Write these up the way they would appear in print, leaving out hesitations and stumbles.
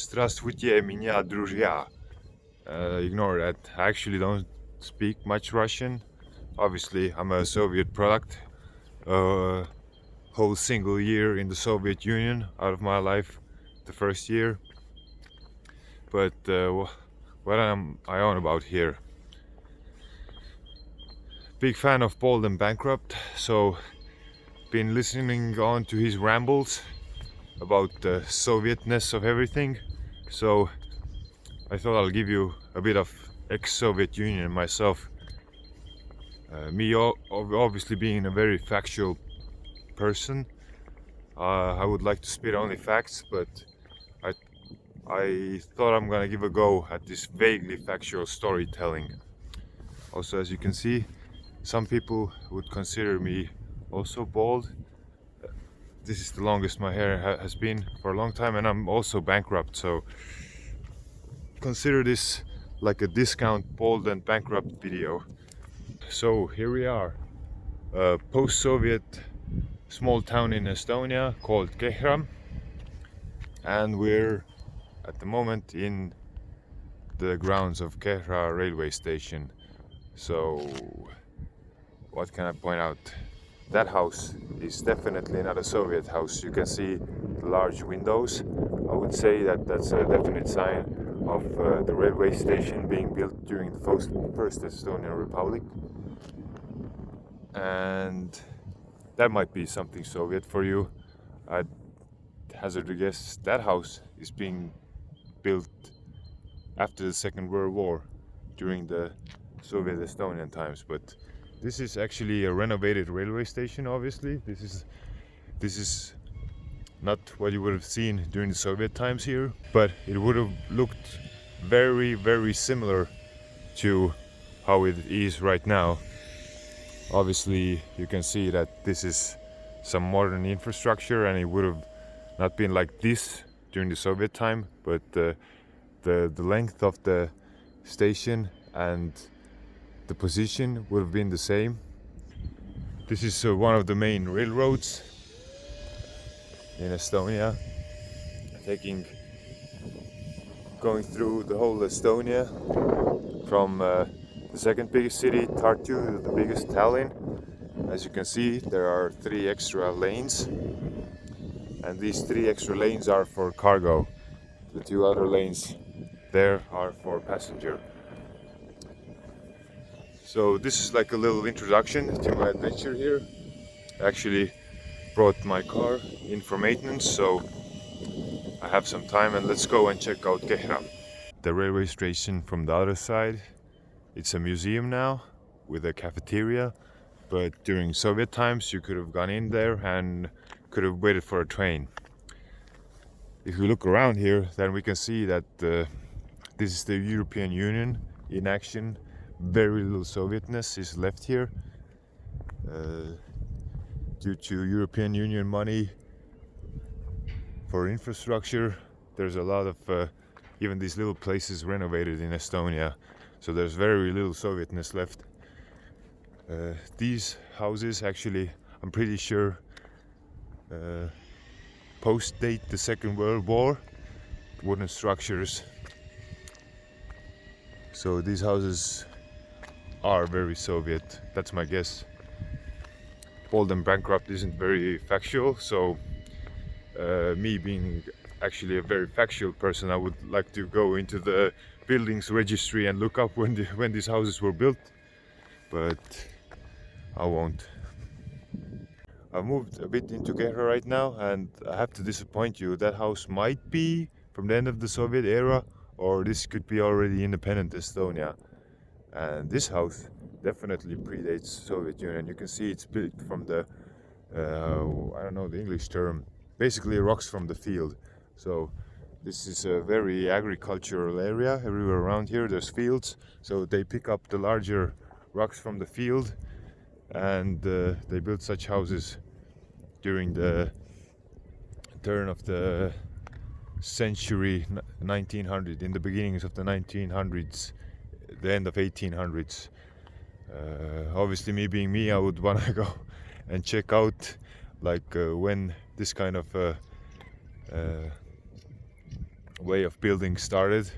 Здравствуйте, меня друзья. Ignore that. I actually don't speak much Russian. Obviously, I'm a Soviet product. A whole single year in the Soviet Union out of my life, the first year. But what am I on about here? Big fan of Poundland, bankrupt. So, been listening on to his rambles about the Sovietness of everything. So, I thought I'll give you a bit of ex-Soviet Union myself. Me obviously being a very factual person, I would like to spit only facts, but I, I thought I'm gonna give a go at this vaguely factual storytelling. Also, as you can see, some people would consider me also bald. This is the longest my hair has been for a long time, and I'm also bankrupt, so consider this like a discount bald and bankrupt video. So here we are, a post-Soviet small town in Estonia called Kehra, and we're at the moment in the grounds of Kehra railway station. So what can I point out? That house is definitely not a Soviet house. You can see the large windows. I would say that that's a definite sign of the railway station being built during the first Estonian Republic. And that might be something Soviet for you. I'd hazard to guess that house is being built after the Second World War during the Soviet Estonian times. But this is actually a renovated railway station, obviously. This is not what you would have seen during the Soviet times here, but it would have looked very, very similar to how it is right now. Obviously, you can see that this is some modern infrastructure, and it would have not been like this during the Soviet time, but the length of the station and the position would have been the same. This is one of the main railroads in Estonia, going through the whole Estonia from the second biggest city, Tartu, to the biggest, Tallinn. As you can see, there are 3 extra lanes, and these 3 extra lanes are for cargo. The 2 other lanes there are for passenger. So this is like a little introduction to my adventure here. I actually brought my car in for maintenance, so I have some time, and let's go and check out Kehra. The railway station from the other side. It's a museum now with a cafeteria, but during Soviet times you could have gone in there and could have waited for a train. If we look around here, then we can see that this is the European Union in action. Very little Sovietness is left here due to European Union money for infrastructure. There's a lot of even these little places renovated in Estonia, so there's very little Sovietness left. These houses actually, I'm pretty sure, post-date the Second World War, wooden structures. So these houses are very Soviet, that's my guess. Bald and bankrupt isn't very factual, so me being actually a very factual person, I would like to go into the buildings registry and look up when these houses were built, but I won't. I've moved a bit into Kehra right now, and I have to disappoint you. That house might be from the end of the Soviet era, or this could be already independent Estonia. And this house definitely predates Soviet Union. You can see it's built from the I don't know the English term, basically rocks from the field. So this is a very agricultural area. Everywhere around here there's fields, so they pick up the larger rocks from the field, and they built such houses during the turn of the century 1900, in the beginnings of the 1900s, the end of 1800s. Obviously, me being me, I would want to go and check out like when this kind of way of building started,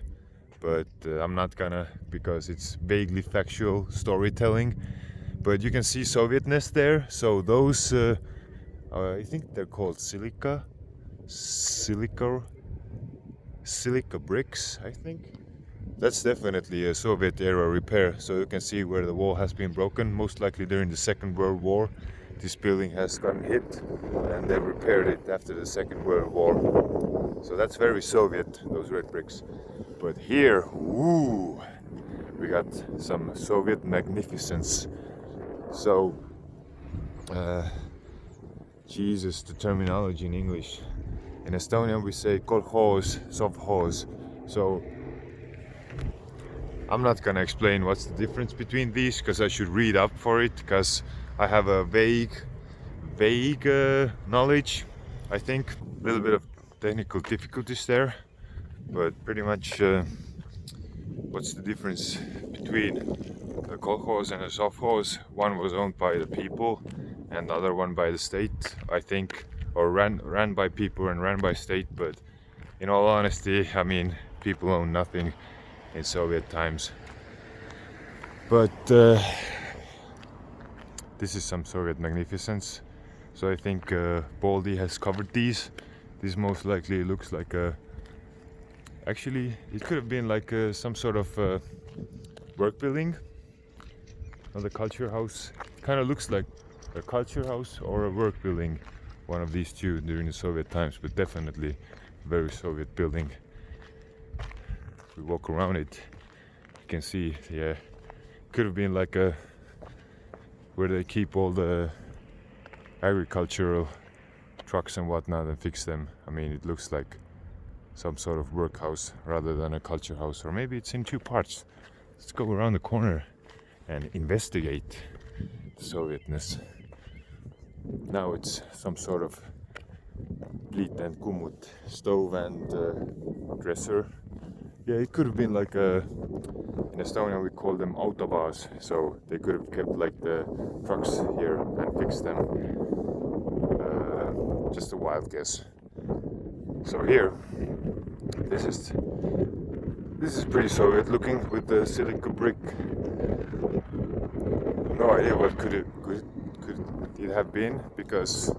but I'm not gonna, because it's vaguely factual storytelling. But you can see Sovietness there. So those, I think they're called silica bricks, I think. That's definitely a Soviet era repair. So you can see where the wall has been broken, most likely during the Second World War. This building has gotten hit and they repaired it after the Second World War. So that's very Soviet, those red bricks. But here, ooh, we got some Soviet magnificence. So, Jesus, the terminology in English. In Estonian we say kolkhoz, sovkhoz. So I'm not gonna explain what's the difference between these, because I should read up for it, because I have a vague knowledge. I think a little bit of technical difficulties there, but pretty much what's the difference between a kolkhoz and a sovkhoz? One was owned by the people and the other one by the state, I think, or ran by people and ran by state. But in all honesty, I mean, people own nothing in Soviet times. But this is some Soviet magnificence. So I think Baldy has covered these. This most likely looks like a, actually it could have been like some sort of work building, or the culture house. It kind of looks like a culture house or a work building, one of these two during the Soviet times, but definitely very Soviet building. If we walk around it, you can see, yeah, could have been like a, where they keep all the agricultural trucks and whatnot and fix them. I mean, it looks like some sort of workhouse rather than a culture house, or maybe it's in two parts. Let's go around the corner and investigate the Sovietness. Now it's some sort of Pliit and Kumut stove and dresser. Yeah, it could have been like a, in Estonia we call them autobahns, so they could have kept like the trucks here and fixed them. Just a wild guess. So here, this is pretty Soviet looking with the silica brick. No idea what could it have been, because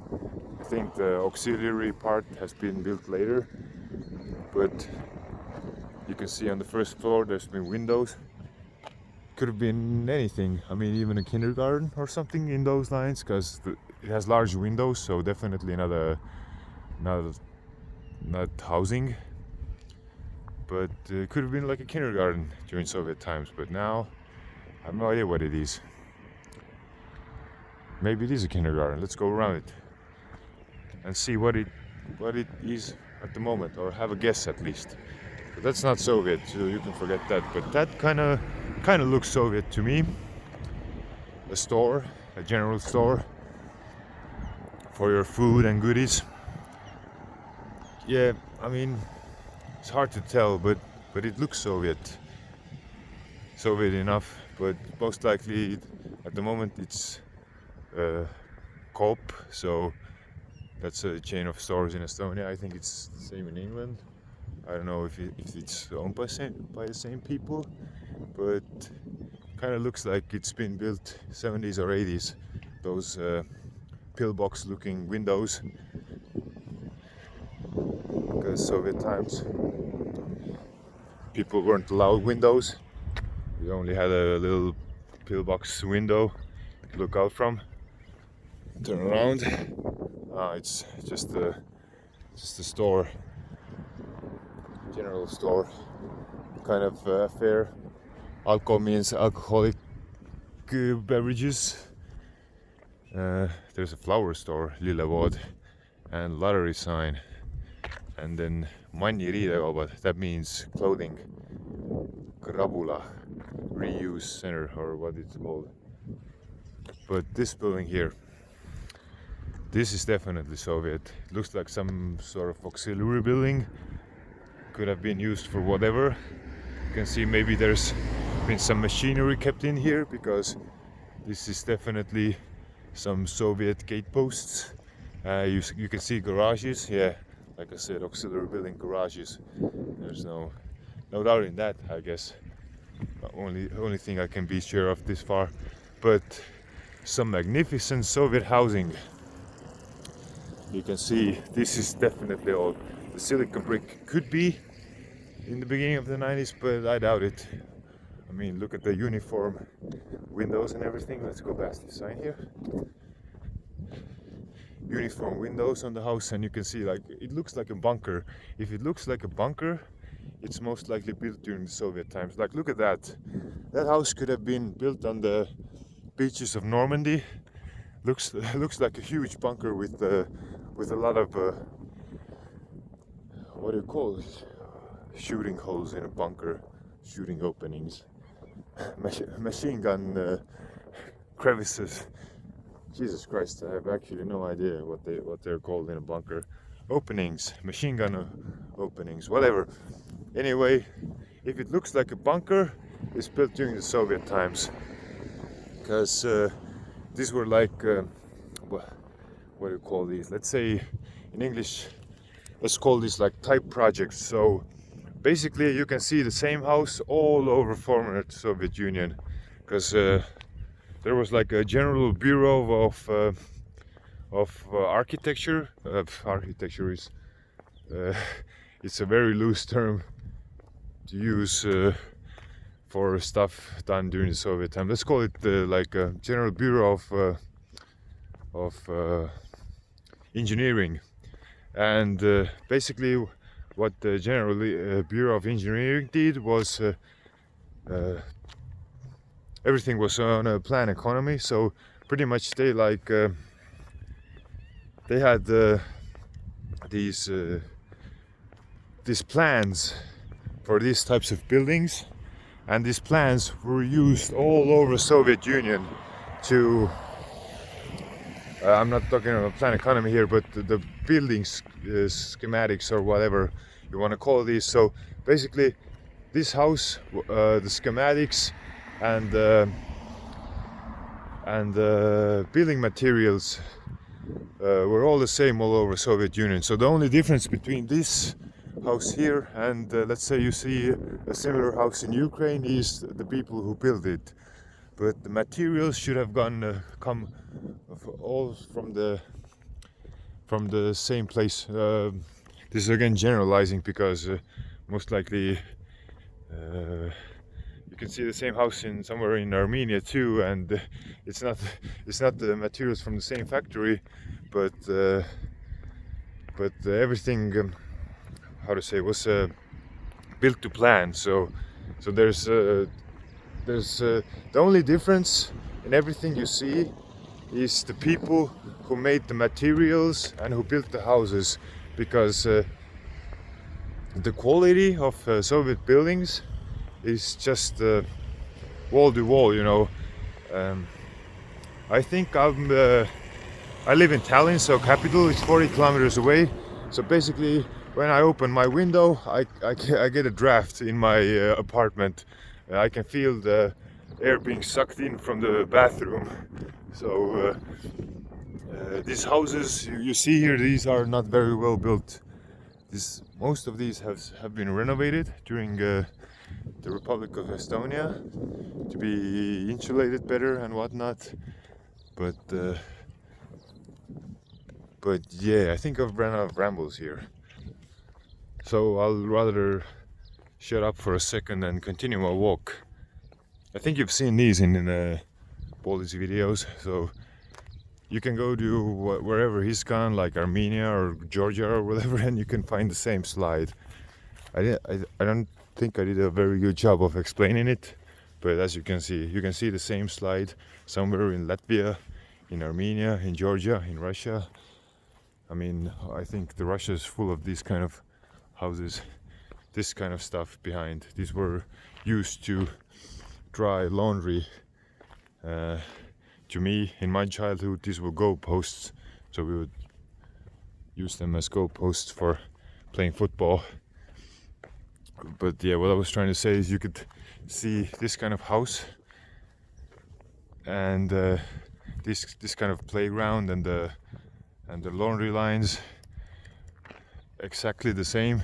I think the auxiliary part has been built later. But you can see on the first floor there's been windows. Could have been anything. I mean, even a kindergarten or something in those lines, because it has large windows, so definitely not housing. But it could have been like a kindergarten during Soviet times, but now I have no idea what it is. Maybe it is a kindergarten. Let's go around it and see what it is at the moment, or have a guess at least. But that's not Soviet, so you can forget that. But that kind of looks Soviet to me. A store, a general store for your food and goodies. Yeah, I mean, it's hard to tell, but it looks Soviet enough. But most likely at the moment it's Coop, so that's a chain of stores in Estonia. I think it's the same in England. I don't know if it's owned by the same people, but kind of looks like it's been built 70s or 80s. Those pillbox looking windows, because Soviet times people weren't allowed windows. You only had a little pillbox window to look out from. Turn around. It's just a store, general store kind of affair. Alcohol means alcoholic beverages. There's a flower store, Lillevod, and lottery sign, and then Manni riidekaubad, that means clothing. Krabula, reuse center, or what it's called. But this building here, this is definitely Soviet. It looks like some sort of auxiliary building. Could have been used for whatever. You can see maybe there's been some machinery kept in here, because this is definitely some Soviet gate posts. You can see garages. Yeah, like I said, auxiliary building garages. There's no doubt in that, I guess. Only thing I can be sure of this far. But some magnificent Soviet housing. You can see this is definitely all the silicon brick. Could be in the beginning of the 90s, but I doubt it. I mean, look at the uniform windows and everything. Let's go past this sign here. Uniform windows on the house, and you can see like it looks like a bunker. If it looks like a bunker, it's most likely built during the Soviet times. Like, look at that. That house could have been built on the beaches of Normandy. Looks like a huge bunker with a lot of what do you call it? Shooting holes in a bunker, shooting openings, machine gun crevices. Jesus Christ, I have actually no idea what they're called in a bunker. Openings, machine gun openings, whatever. Anyway, if it looks like a bunker, it's built during the Soviet times, because these were like what do you call these? Let's say in English, let's call these like type projects. So basically, you can see the same house all over former Soviet Union, because there was like a general bureau of architecture. Architecture is it's a very loose term to use for stuff done during the Soviet time. Let's call it like a general bureau of engineering, and basically what the General Bureau of Engineering did was everything was on a plan economy. So pretty much they had these plans for these types of buildings, and these plans were used all over Soviet Union to I'm not talking about plan economy here, but the buildings schematics or whatever you want to call these. So basically this house, the schematics and building materials were all the same all over Soviet Union. So the only difference between this house here and let's say you see a similar house in Ukraine is the people who built it. But the materials should have come all from the same place. This is again generalizing, because most likely you can see the same house in somewhere in Armenia too, and it's not the materials from the same factory, but everything how to say was built to plan. So there's the only difference in everything you see is the people who made the materials and who built the houses, because the quality of Soviet buildings is just wall to wall, you know. I think I live in Tallinn, so capital is 40 kilometers away. So basically, when I open my window, I get a draft in my apartment. I can feel the air being sucked in from the bathroom. So these houses you see here, these are not very well built. Most of these have been renovated during the Republic of Estonia to be insulated better and whatnot. But yeah, I think I've run out of rambles here. So I'll rather shut up for a second and continue my walk. I think you've seen these in all these videos, so you can go to wherever he's gone, like Armenia or Georgia or whatever, and you can find the same slide. I don't think I did a very good job of explaining it, but as you can see the same slide somewhere in Latvia, in Armenia, in Georgia, in Russia. I mean, I think the Russia is full of these kind of houses, this kind of stuff behind. These were used to dry laundry. To me, in my childhood, these were goal posts, so we would use them as goal posts for playing football. But yeah, what I was trying to say is you could see this kind of house and this kind of playground and the laundry lines exactly the same.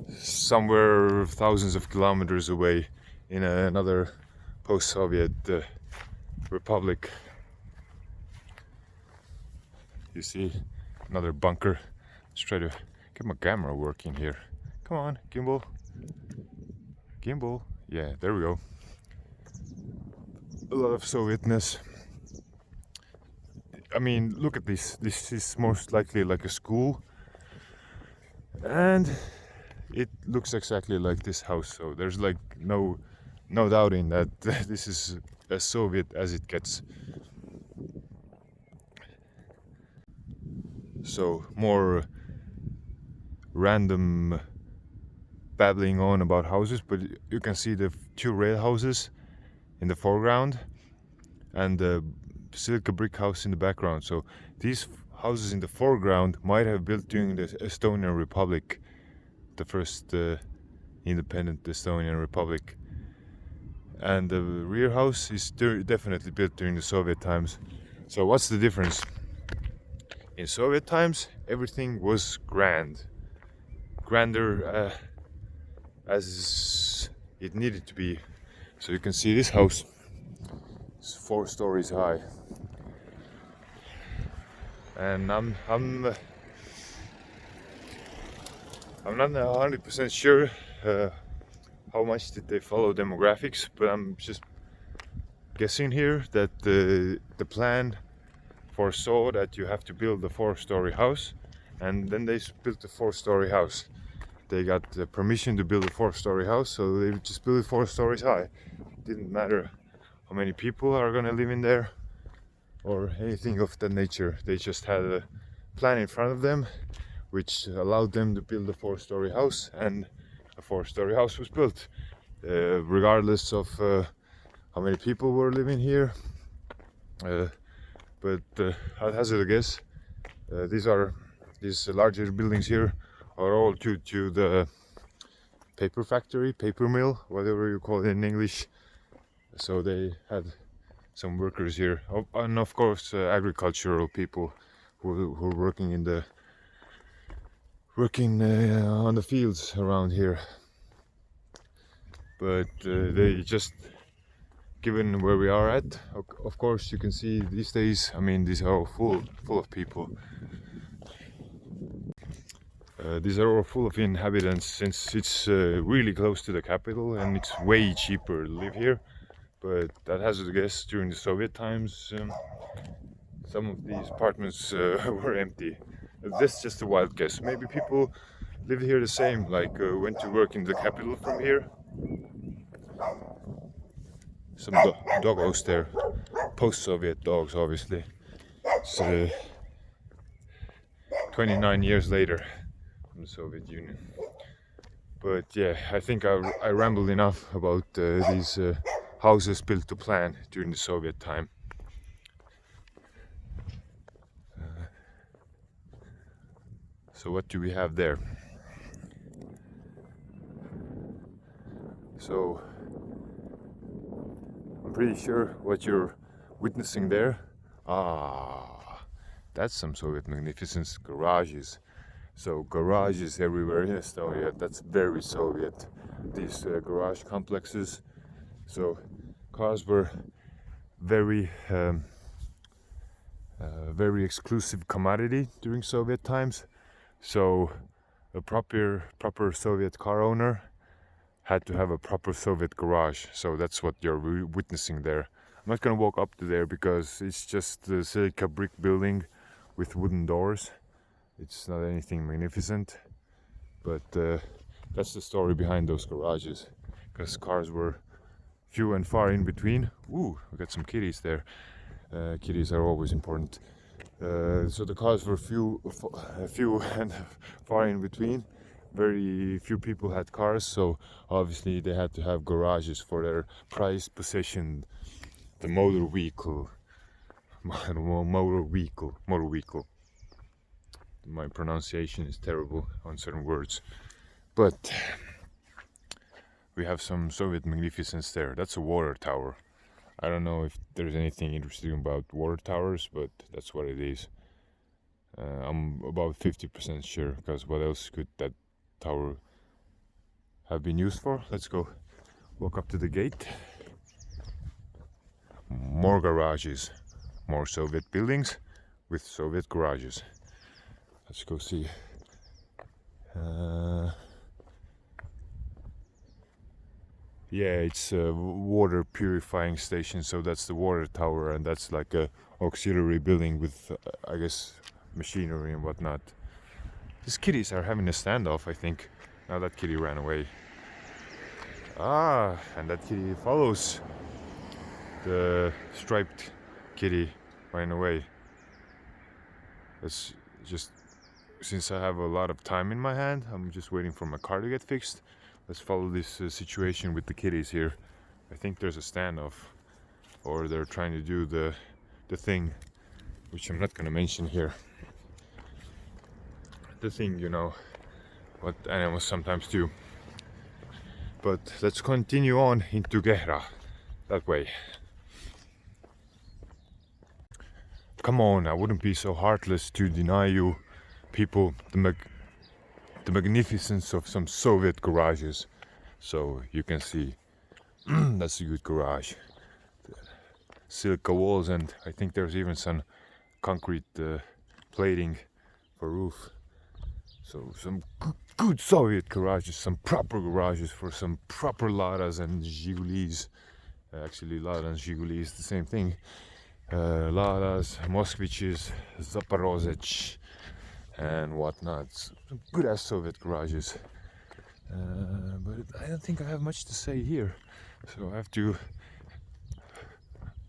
somewhere thousands of kilometers away in another post-Soviet republic. You see another bunker. Let's try to get my camera working here. Come on, gimbal. Gimbal. Yeah, there we go. A lot of Sovietness. I mean, look at this. This is most likely like a school. And it looks exactly like this house. So there's like no doubting that this is as Soviet as it gets. So more random babbling on about houses, but you can see the two rail houses in the foreground and the silica brick house in the background. So these houses in the foreground might have built during the Estonian Republic, the first independent Estonian Republic, and the rear house is definitely built during the Soviet times. So what's the difference? In Soviet times, everything was grander as it needed to be. So you can see this house is 4 stories high, and I'm not 100% sure how much did they follow demographics, but I'm just guessing here that the plan foresaw that you have to build a 4-story house, and then they built a 4-story house. They got the permission to build a 4-story house, so they just built it 4 stories high. It didn't matter how many people are gonna live in there or anything of that nature. They just had a plan in front of them which allowed them to build a 4-story house, and a 4-story house was built, regardless of how many people were living here. But I'd hazard a guess, these larger buildings here are all due to the paper factory, paper mill, whatever you call it in English. So they had some workers here, and of course agricultural people who were working on the fields around here. But they just, given where we are at, of course you can see these days, I mean, these are all full of people. These are all full of inhabitants, since it's really close to the capital and it's way cheaper to live here. But that has to guess, during the Soviet times, some of these apartments were empty. That's just a wild guess. Maybe people lived here the same, like went to work in the capital from here. Some doggos there, post-Soviet dogs, obviously. So 29 years later from the Soviet Union. But yeah, I think I rambled enough about these houses built to plan during the Soviet time. So what do we have there? So I'm pretty sure what you're witnessing there, that's some Soviet magnificence. Garages. So garages everywhere in Estonia, that's very Soviet. These garage complexes. So cars were very exclusive commodity during Soviet times. So a proper Soviet car owner had to have a proper Soviet garage. So that's what you're witnessing there. I'm not gonna walk up to there because it's just a silica brick building with wooden doors. It's not anything magnificent, but that's the story behind those garages, because cars were few and far in between. Ooh, we got some kitties there. Kitties are always important. So the cars were few and far in between. Very few people had cars, so obviously they had to have garages for their prized possession, the motor vehicle. My pronunciation is terrible on certain words, but we have some Soviet magnificence there. That's a water tower. I don't know if there's anything interesting about water towers, but that's what it is. I'm about 50% sure, because what else could that tower have been used for. Let's go walk up to the gate. More garages, more Soviet buildings with Soviet garages. Let's go see. Yeah, it's a water purifying station, so that's the water tower, and that's like a auxiliary building with I guess machinery and whatnot. These kitties are having a standoff, I think. Now that kitty ran away. Ah, and that kitty follows the striped kitty ran away. It's just, since I have a lot of time in my hand, I'm just waiting for my car to get fixed. Let's follow this situation with the kitties here. I think there's a standoff, or they're trying to do the thing, which I'm not gonna mention here. The thing, you know, what animals sometimes do. But let's continue on into Kehra, that way. Come on, I wouldn't be so heartless to deny you people the magnificence of some Soviet garages. So you can see, that's a good garage. Silica walls, and I think there's even some concrete plating for roof. So some good Soviet garages, some proper garages for some proper Ladas and Zhigulis. Actually, Lada and Zhiguli is the same thing. Ladas, Moskviches, Zaporozhets, and whatnot. Some good ass Soviet garages. But I don't think I have much to say here, so I have to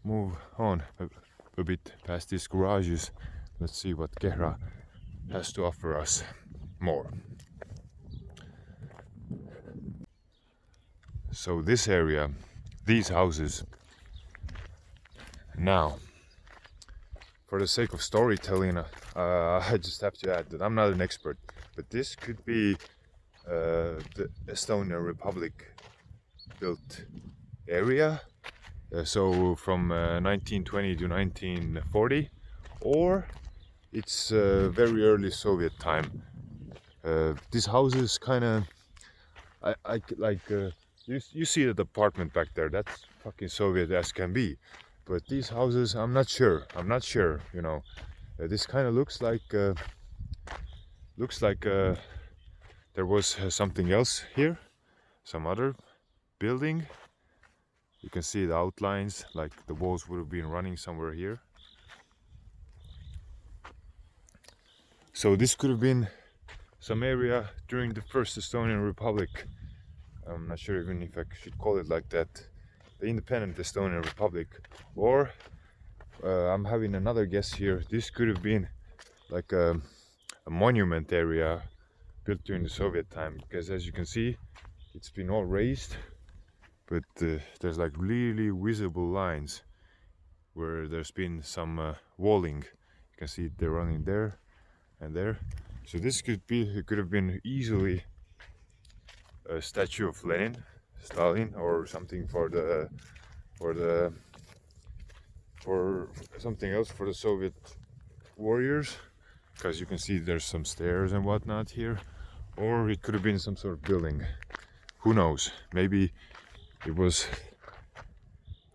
move on a bit past these garages. Let's see what Kehra has to offer us more. So this area, these houses, now, for the sake of storytelling, I just have to add that I'm not an expert, but this could be the Estonian Republic built area, so from 1920 to 1940, or it's very early Soviet time. These houses kind of, I like, you see the apartment back there, that's fucking Soviet as can be. But these houses, I'm not sure, you know. This kind of looks like there was something else here, some other building. You can see the outlines, like the walls would have been running somewhere here. So this could have been some area during the first Estonian Republic. I'm not sure even if I should call it like that. The independent Estonian Republic. Or I'm having another guess here. This could have been like a monument area built during the Soviet time, because as you can see, it's been all raised, but there's like really visible lines where there's been some walling. You can see they're running there and there. So this could have been easily a statue of Lenin, Stalin, or something for something else for the Soviet warriors, because you can see there's some stairs and whatnot here. Or it could have been some sort of building, who knows. Maybe it was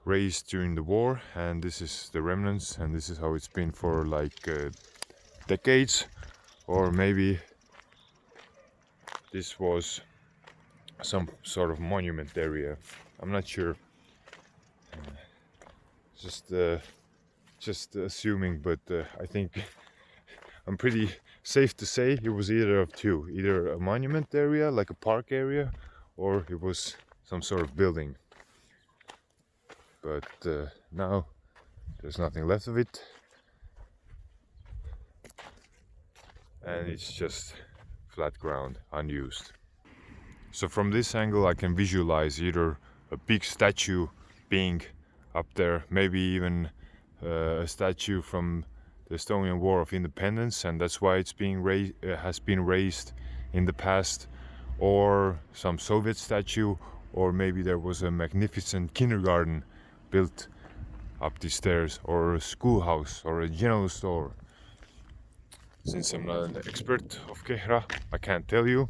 raised during the war and this is the remnants, and this is how it's been for like decades. Or maybe this was some sort of monument area. I'm not sure. Just assuming, but I think I'm pretty safe to say it was either of two. Either a monument area, like a park area, or it was some sort of building. But now there's nothing left of it. And it's just flat ground, unused. So from this angle I can visualize either a big statue being up there, maybe even a statue from the Estonian War of Independence, and that's why it's being has been raised in the past, or some Soviet statue, or maybe there was a magnificent kindergarten built up the stairs, or a schoolhouse, or a general store. Since I'm not an expert of Kehra, I can't tell you,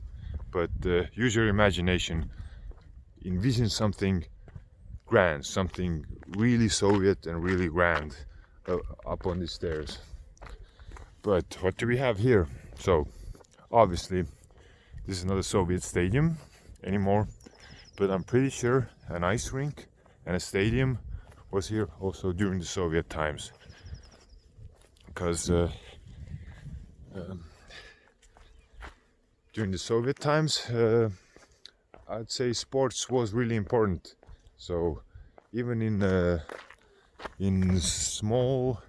but use your imagination. Envision something grand, something really Soviet and really grand up on the stairs. But what do we have here? So obviously this is not a Soviet stadium anymore, but I'm pretty sure an ice rink and a stadium was here also during the Soviet times, because during the Soviet times I'd say sports was really important. So even in small,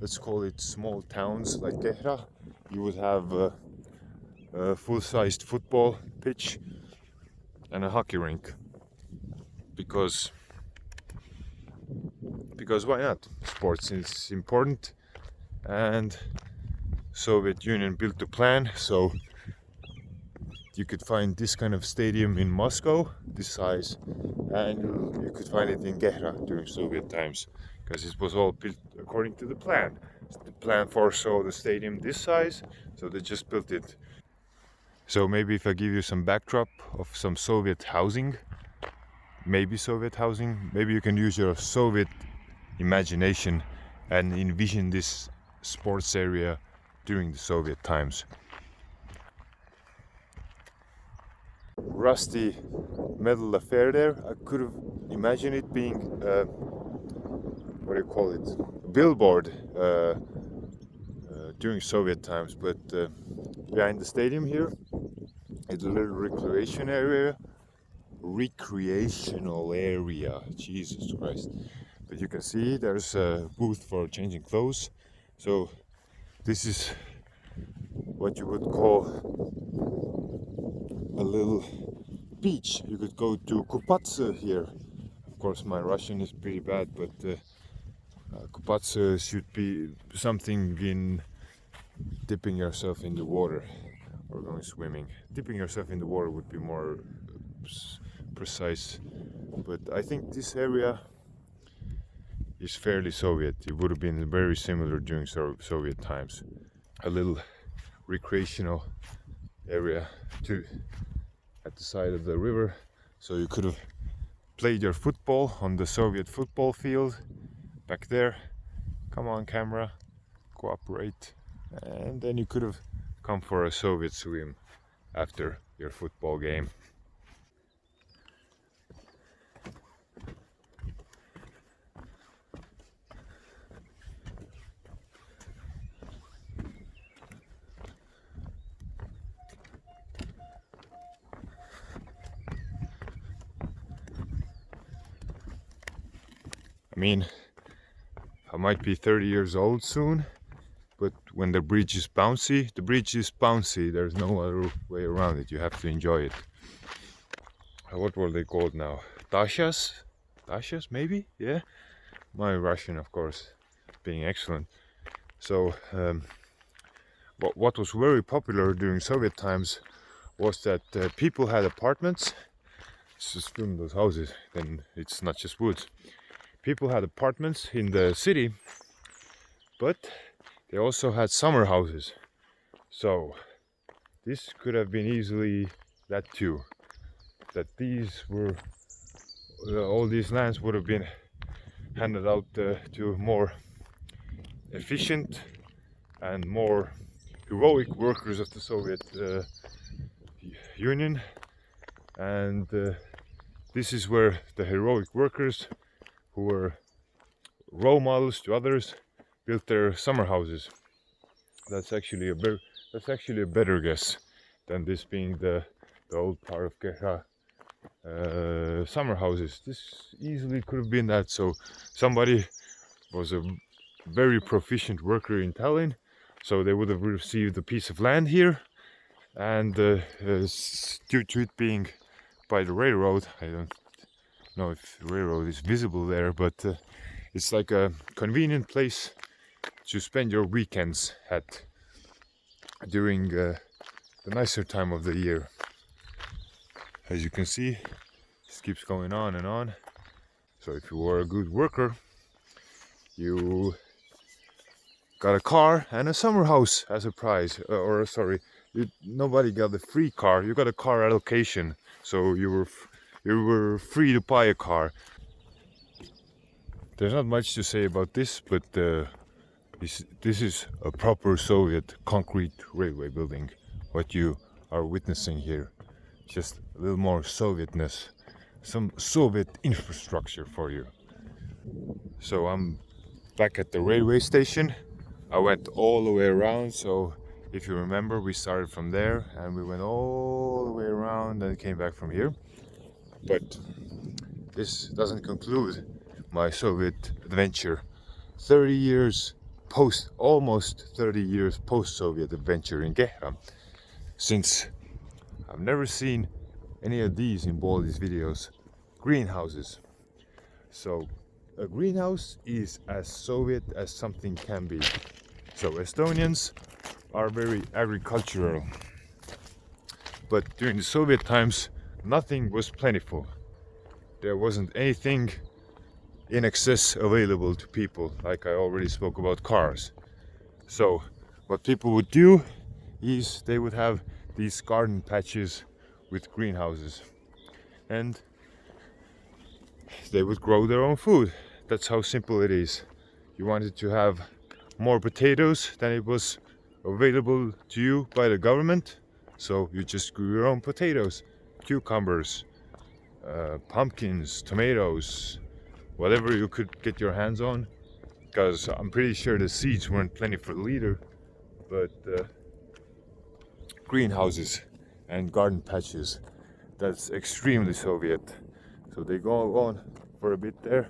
let's call it small towns like Kehra, you would have a full-sized football pitch and a hockey rink, because why not? Sports is important, and Soviet Union built a plan so you could find this kind of stadium in Moscow, this size, and you could find it in Kehra during Soviet times, because it was all built according to the plan. The plan foresaw the stadium this size, so they just built it. So maybe if I give you some backdrop of some Soviet housing, maybe you can use your Soviet imagination and envision this sports area during the Soviet times. Rusty metal affair there. I could have imagined it being what do you call it, a billboard during Soviet times, but behind the stadium here is a little recreational area, Jesus Christ. But you can see there's a booth for changing clothes, so this is what you would call a little beach. You could go to Kupatsa here. Of course my Russian is pretty bad, but Kupatsa should be something in dipping yourself in the water or going swimming. Dipping yourself in the water would be more precise, but I think this area is fairly Soviet. It would have been very similar during Soviet times. A little recreational area too at the side of the river, so you could have played your football on the Soviet football field back there. Come on camera, cooperate. And then you could have come for a Soviet swim after your football game. I mean, I might be 30 years old soon, but when the bridge is bouncy, there's no other way around it. You have to enjoy it. What were they called now? Dashas maybe? Yeah? My Russian, of course, being excellent. So, what was very popular during Soviet times was that people had apartments. Let's just film those houses, then it's not just woods. People had apartments in the city, but they also had summer houses. So this could have been easily that too. That these were all these lands would have been handed out to more efficient and more heroic workers of the Soviet Union, and this is where the heroic workers, who were role models to others, built their summer houses. That's actually a better guess than this being the old part of Kehra summer houses. This easily could have been that. So somebody was a very proficient worker in Tallinn, so they would have received a piece of land here, and due to it being by the railroad, I don't know if the railroad is visible there, but it's like a convenient place to spend your weekends at during the nicer time of the year. As you can see, this keeps going on and on. So if you were a good worker, you got a car and a summer house as a prize, nobody got a free car. You got a car allocation, so you were free to buy a car. There's not much to say about this, but this is a proper Soviet concrete railway building. What you are witnessing here, just a little more Sovietness, some Soviet infrastructure for you. So I'm back at the railway station. I went all the way around, so if you remember, we started from there and we went all the way around and came back from here. But this doesn't conclude my Soviet adventure. 30 years post, almost 30 years post-Soviet adventure in Kehra. Since I've never seen any of these in Baldy's videos, greenhouses. So a greenhouse is as Soviet as something can be. So Estonians are very agricultural. But during the Soviet times, nothing was plentiful. There wasn't anything in excess available to people, like I already spoke about cars. So what people would do is they would have these garden patches with greenhouses and they would grow their own food. That's how simple it is. You wanted to have more potatoes than it was available to you by the government, so you just grew your own potatoes, cucumbers, pumpkins, tomatoes, whatever you could get your hands on, because I'm pretty sure the seeds weren't plentiful either. But greenhouses and garden patches, that's extremely Soviet. So they go on for a bit there.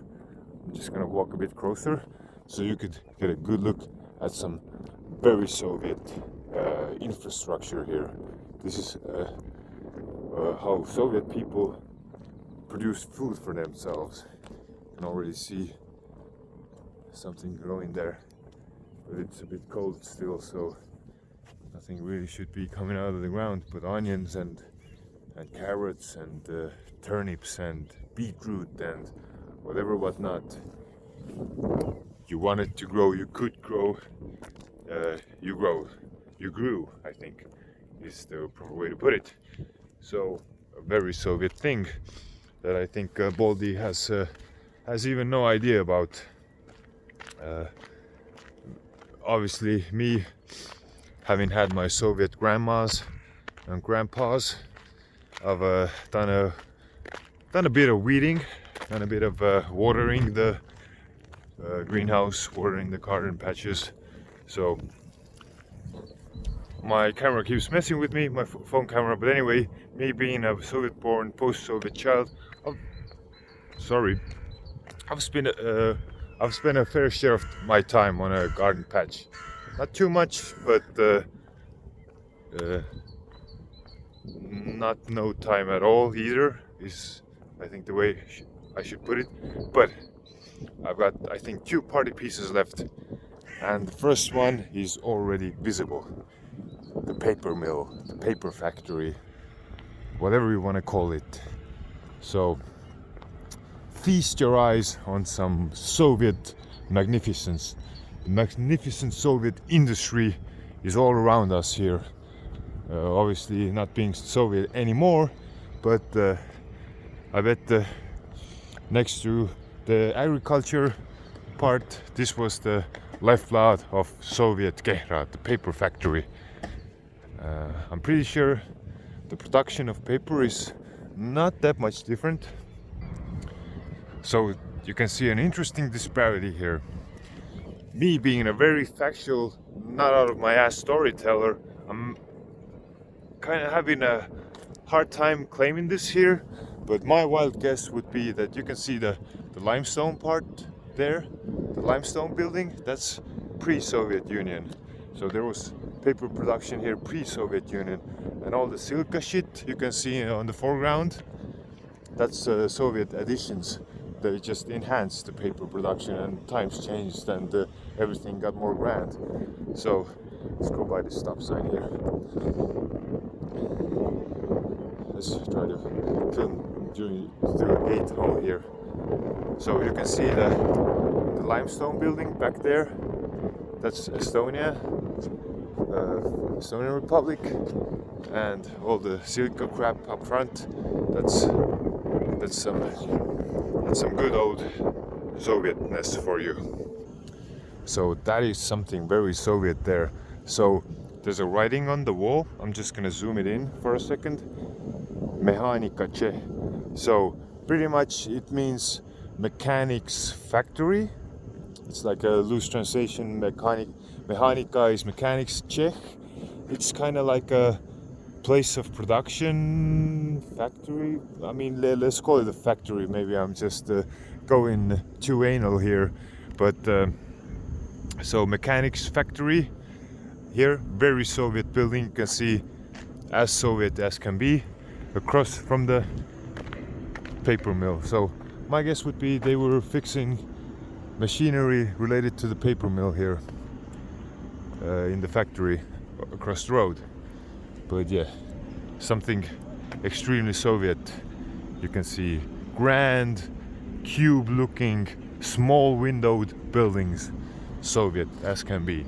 I'm just gonna walk a bit closer so you could get a good look at some very Soviet infrastructure here. This is how Soviet people produce food for themselves. You can already see something growing there, but it's a bit cold still, so nothing really should be coming out of the ground but onions and carrots and turnips and beetroot and whatever whatnot you wanted to grow, you could grow. You grew, I think is the proper way to put it. So a very Soviet thing that I think Baldy has even no idea about. Obviously, me having had my Soviet grandmas and grandpas, I've done a bit of weeding, done a bit of watering the greenhouse, watering the garden patches. So my camera keeps messing with me, my phone camera. But anyway, me being a Soviet-born, post-Soviet child, I've spent a fair share of my time on a garden patch. Not too much, but not no time at all either is, I think, the way I should put it. But I've got, I think, 2 party pieces left, and the first one is already visible. The paper mill, the paper factory, whatever you want to call it. So feast your eyes on some Soviet magnificence. The magnificent Soviet industry is all around us here. Obviously not being Soviet anymore, but I bet next to the agriculture part, this was the lifeblood of Soviet Kehra, the paper factory. I'm pretty sure the production of paper is not that much different. So you can see an interesting disparity here. Me being a very factual, not out of my ass storyteller, I'm kind of having a hard time claiming this here, but my wild guess would be that you can see the limestone part there, the limestone building, that's pre-Soviet Union. So there was paper production here pre-Soviet Union, and all the silica shit you can see on the foreground, that's Soviet additions. They just enhanced the paper production, and times changed and everything got more grand. So let's go by the stop sign here. Let's try to film through a gate hole here. So you can see the limestone building back there. That's Estonia. Estonian Republic, and all the silica crap up front. That's some good old Sovietness for you. So that is something very Soviet there. So there's a writing on the wall. I'm just gonna zoom it in for a second. Mehanika Czech. So pretty much it means mechanics factory. It's like a loose translation. Mechanika is mechanics Czech. It's kind of like a place of production, factory. I mean, let's call it a factory. Maybe I'm just going too anal here, but so mechanics factory here, very Soviet building. You can see as Soviet as can be, across from the paper mill. So my guess would be they were fixing machinery related to the paper mill here in the factory across the road. But yeah, something extremely Soviet. You can see grand, cube-looking, small windowed buildings, Soviet as can be,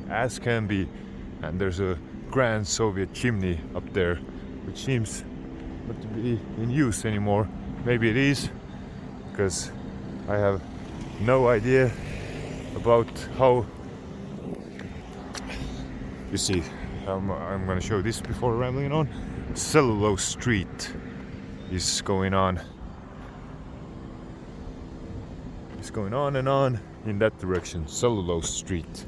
and there's a grand Soviet chimney up there, which seems not to be in use anymore. Maybe it is, because I have no idea about how. You see, I'm going to show this before rambling on. Cellulose Street is going on. It's going on and on in that direction, Cellulose Street.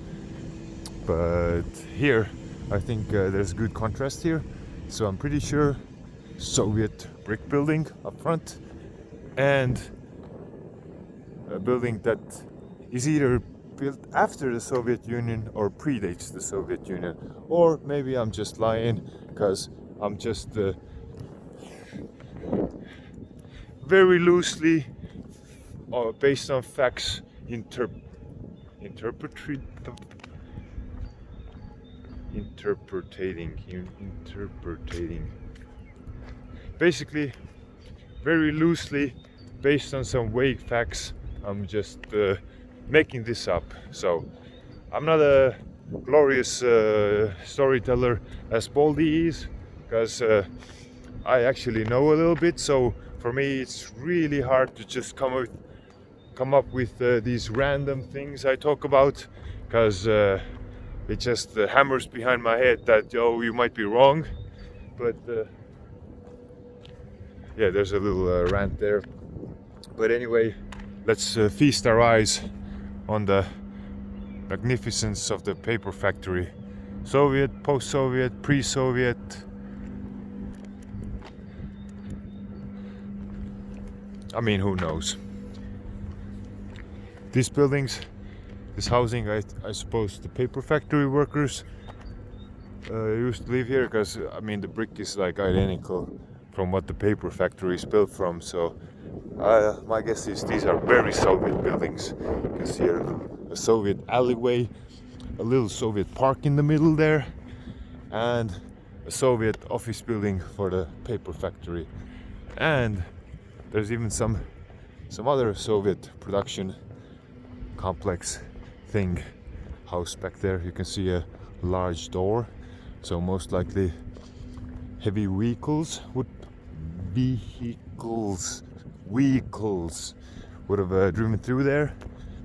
But here, I think there's good contrast here. So I'm pretty sure Soviet brick building up front, and a building that is either built after the Soviet Union or predates the Soviet Union, or maybe I'm just lying because I'm just very loosely based on facts interpreting. Basically, very loosely based on some vague facts. I'm just making this up. So I'm not a glorious storyteller as Baldy is, because I actually know a little bit. So for me, it's really hard to just come up with these random things I talk about, because it just hammers behind my head that, oh, you might be wrong. But yeah, there's a little rant there. But anyway, let's feast our eyes on the magnificence of the paper factory. Soviet, post-Soviet, pre-Soviet. I mean, who knows? These buildings, this housing, I suppose the paper factory workers used to live here, because I mean the brick is like identical from what the paper factory is built from. So my guess is these are very Soviet buildings. You can see a Soviet alleyway, a little Soviet park in the middle there, and a Soviet office building for the paper factory. And there's even some other Soviet production complex thing house back there. You can see a large door, so most likely heavy vehicles would have driven through there,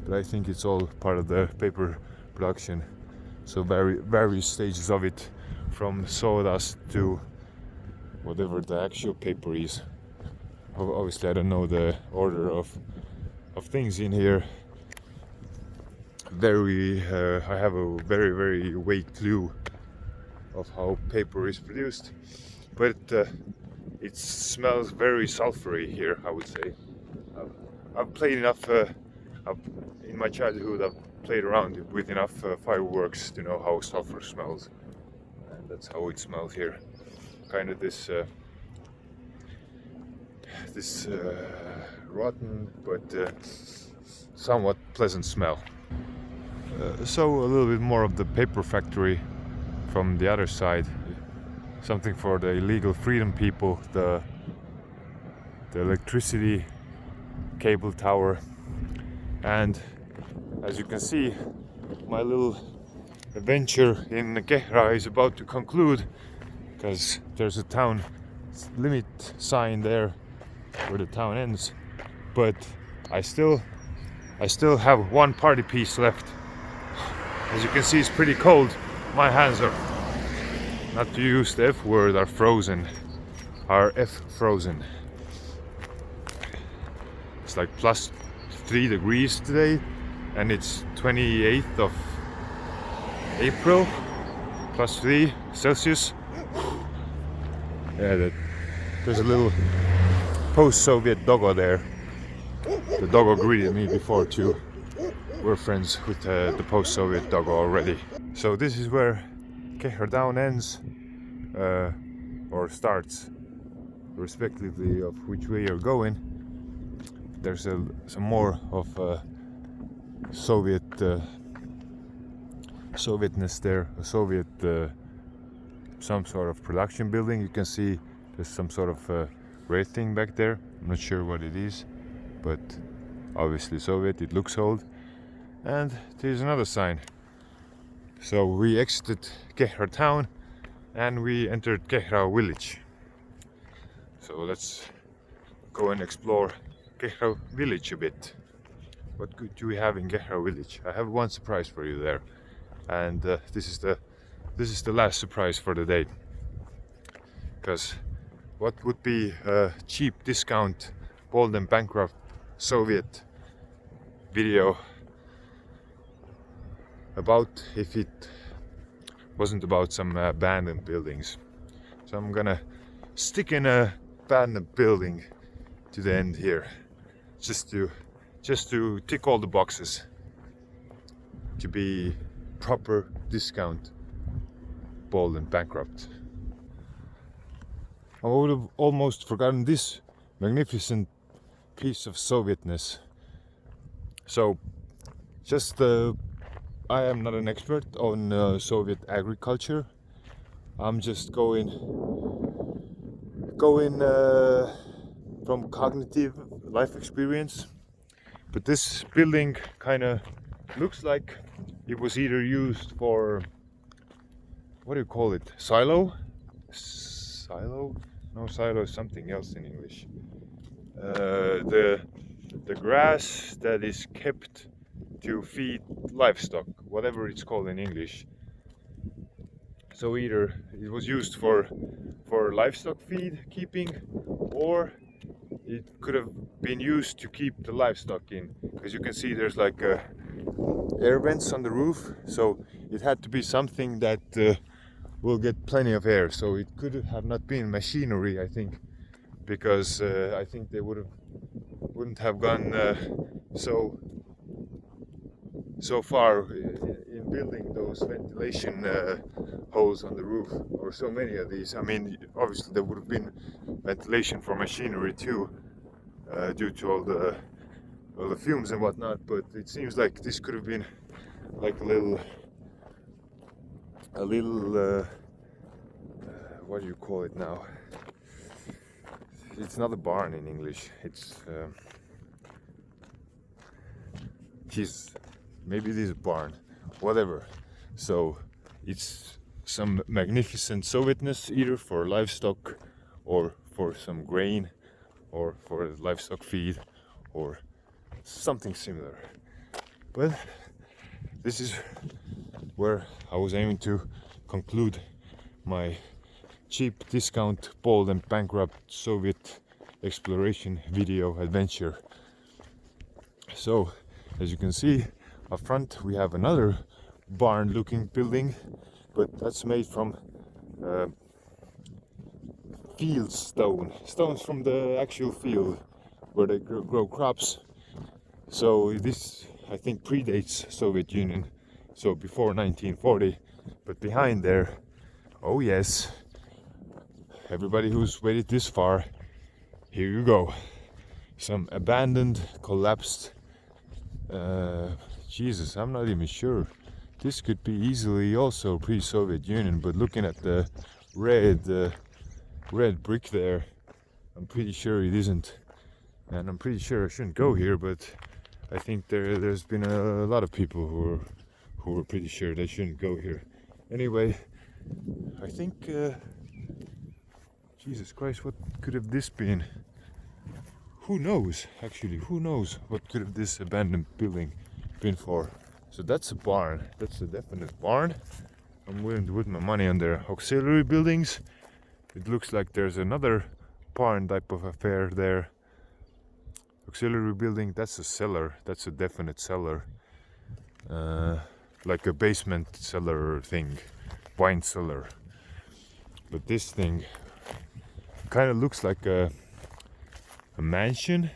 but I think it's all part of the paper production. So various stages of it, from sawdust to whatever the actual paper is. Obviously I don't know the order of things in here. I have a very vague clue of how paper is produced, but it smells very sulfury here, I would say. I've played enough in my childhood. I've played around with enough fireworks to know how sulfur smells, and that's how it smells here. Kind of this rotten but somewhat pleasant smell. So a little bit more of the paper factory from the other side. Something for the illegal freedom people, the electricity cable tower. And as you can see, my little adventure in Kehra is about to conclude, because there's a town limit sign there where the town ends. But I still have one party piece left. As you can see, it's pretty cold. My hands are, not to use the F word, are frozen. Are F frozen. It's like +3 degrees today, and it's 28th of April, +3 Celsius. Yeah, there's a little post-Soviet doggo there. The doggo greeted me before too. We're friends with the post-Soviet doggo already. So this is where Kehra Down ends or starts, respectively of which way you're going. There's some more of Sovietness there, a Soviet some sort of production building. You can see there's some sort of red thing back there. I'm not sure what it is, but obviously Soviet. It looks old. And there's another sign. So we exited Kehra town and we entered Kehra village. So let's go and explore Kehra village a bit. What do we have in Kehra village? I have one surprise for you there, and this is the last surprise for the day. Because what would be a cheap discount, bold and bankrupt Soviet video about if it wasn't about some abandoned buildings? So I'm gonna stick in a abandoned building to the end here, just to tick all the boxes, to be proper discount, bold and bankrupt. I would have almost forgotten this magnificent piece of Sovietness. So just I am not an expert on Soviet agriculture. I'm just going from cognitive life experience. But this building kind of looks like it was either used for, what do you call it? Silo? Silo? No, silo is something else in English. The grass that is kept to feed livestock, whatever it's called in English. So either it was used for livestock feed keeping, or it could have been used to keep the livestock in, because you can see there's like air vents on the roof, so it had to be something that will get plenty of air. So it could have not been machinery, I think, because I think they wouldn't have gone so far in building those ventilation holes on the roof, or so many of these. I mean, obviously there would have been ventilation for machinery too, due to all the fumes and whatnot, but it seems like this could have been like a little what do you call it now? It's not a barn in English. It's geez, maybe it is a barn, whatever. So it's some magnificent Sovietness, either for livestock or for some grain or for livestock feed or something similar. But this is where I was aiming to conclude my cheap discount, bold and bankrupt Soviet exploration video adventure. So as you can see up front, we have another barn looking building, but that's made from field stones from the actual field where they grow crops. So this, I think, predates Soviet Union, so before 1940. But behind there, oh yes, everybody who's waited this far, here you go. Some abandoned, collapsed, Jesus, I'm not even sure. This could be easily also pre-Soviet Union, but looking at the red brick there, I'm pretty sure it isn't. And I'm pretty sure I shouldn't go here, but I think there's been a lot of people who were pretty sure they shouldn't go here. Anyway, I think Jesus Christ, what could have this been? Who knows? Actually, who knows what could have this abandoned building been for? So that's a barn. That's a definite barn. I'm willing to put my money on their auxiliary buildings. It looks like there's another barn type of affair there. Auxiliary building, that's a cellar. That's a definite cellar. Like a basement cellar thing. Wine cellar. But this thing kind of looks like a mansion.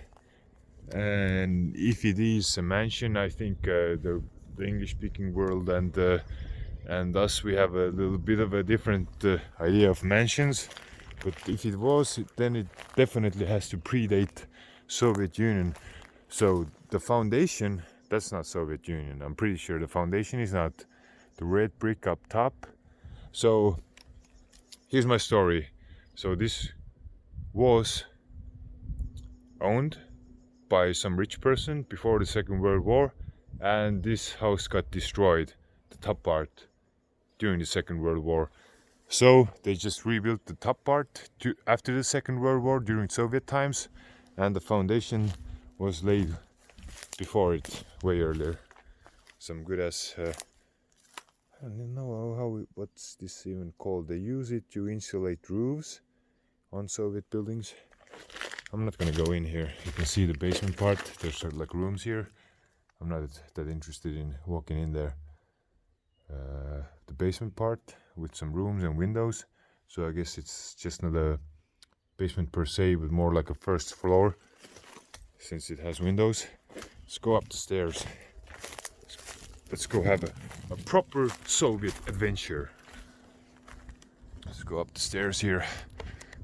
And if it is a mansion, I think the English-speaking world and us, we have a little bit of a different idea of mansions. But if it was, then it definitely has to predate Soviet Union. So the foundation, that's not Soviet Union. I'm pretty sure the foundation is not the red brick up top. So here's my story. So this was owned by some rich person before the Second World War, and this house got destroyed, the top part, during the Second World War. So they just rebuilt the top part after the Second World War during Soviet times, and the foundation was laid before it, way earlier. Some good as I don't know what's this even called. They use it to insulate roofs on Soviet buildings. I'm not gonna go in here. You can see the basement part. There's sort of like rooms here. I'm not that interested in walking in there. The basement part with some rooms and windows. So I guess it's just not a basement per se, but more like a first floor, since it has windows. Let's go up the stairs. Let's go have a proper Soviet adventure. Let's go up the stairs here.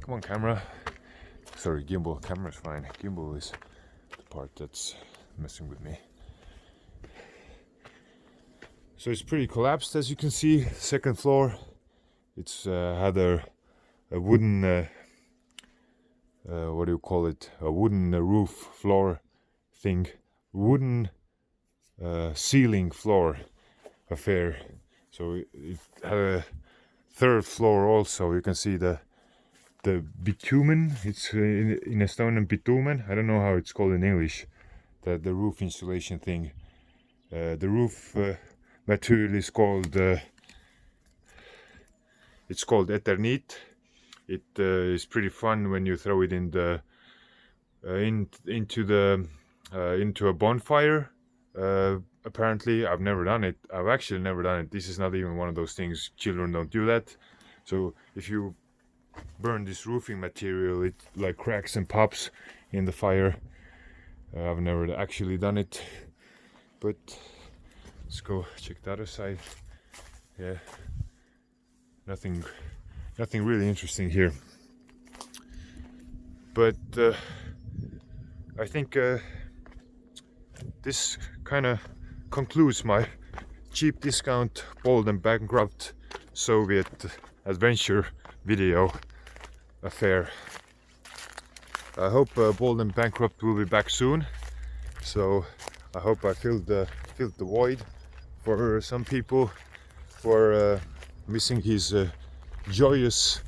Come on, camera. Sorry, gimbal. Camera's fine. Gimbal is the part that's messing with me. So it's pretty collapsed, as you can see. Second floor. It's had a wooden what do you call it? A wooden roof floor thing. Wooden ceiling floor affair. So it had a third floor also. You can see the bitumen. It's in Estonian bitumen. I don't know how it's called in English. The roof insulation thing. The roof material is called it's called Eternit. It is pretty fun when you throw it in the into a bonfire. Apparently, I've never done it. I've actually never done it. This is not even one of those things. Children don't do that. So if you burn this roofing material, it like cracks and pops in the fire. I've never actually done it, but let's go check the other side. Yeah, nothing really interesting here. But I think this kind of concludes my cheap discount, bold and bankrupt Soviet adventure video affair. I hope Bold and Bankrupt will be back soon. So I hope I filled the void for some people who are missing his joyous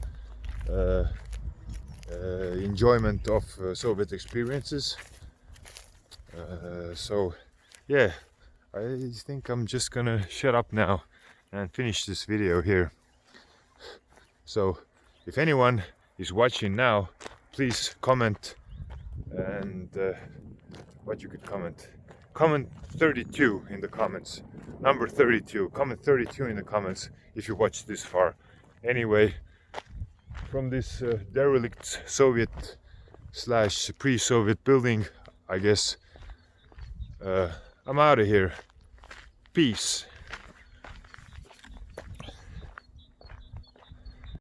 enjoyment of Soviet experiences. So yeah, I think I'm just gonna shut up now and finish this video here. So if anyone is watching now, please comment, and what you could comment 32 in the comments, number 32, comment 32 in the comments if you watched this far. Anyway, from this derelict Soviet / pre-Soviet building, I guess I'm out of here. Peace.